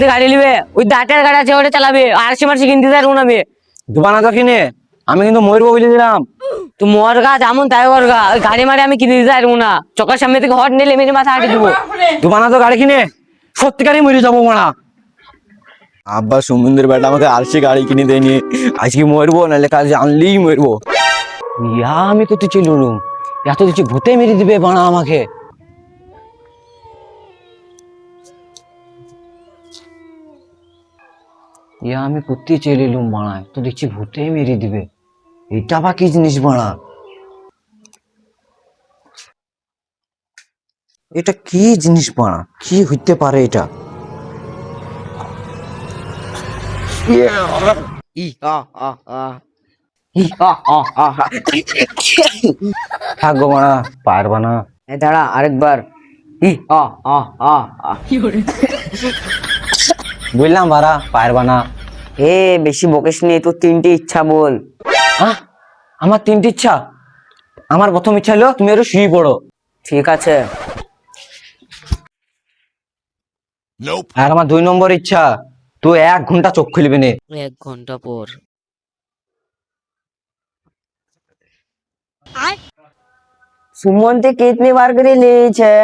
যদি গাড়ি নিবে ওই দাঁতের গাড়ি আছে ওটা চালাবে, আরসি মারসি কিনতে যাই উনাবে দুবানা তো কিনে আমি কিন্তু মরবো বলে দিলাম। তো মোর গা যেমন তাই ওর গা, ওই গাড়ি মারে আমি কিনে দিতে যাই না, চোখের সামনে থেকে হট নিলে মেরে মাথা হাঁটি দিব। দুবানা তো গাড়ি কিনে সত্যিকারই মরে যাবো মানা। আব্বা সুমন্দির বেটা আমাকে আরসি গাড়ি কিনে দেয়নি, আজকে মরবো নাহলে কাজ আনলেই মরবো। ইয়া আমি তো তুই চলুম এত কিছু ভূতে মেরে দিবে বানা আমাকে। ইয়া আমি কোথায় চলে এলুম বানা, তো দেখছি ভূতে মেরে দিবে। এটা বা কি জিনিস বানা, এটা কি জিনিস বানা, কি হইতে পারে এটা? থাকবো বানা, পারবা না। দাঁড়া আরেকবার। বললাম বারা পারবা না। হে বেশি বকিস নি, তোর তিনটে ইচ্ছা বল। আহ, আমার তিনটি ইচ্ছা। আমার প্রথম ইচ্ছা হলো তুমি আরো শুয়ে পড়ো। ঠিক আছে। আর আমার 2 নম্বর ইচ্ছা, তুই 1 ঘন্টা চোখ খুলবি না। 1 ঘন্টা পর सुमन ते कितनी बार करे लीच है।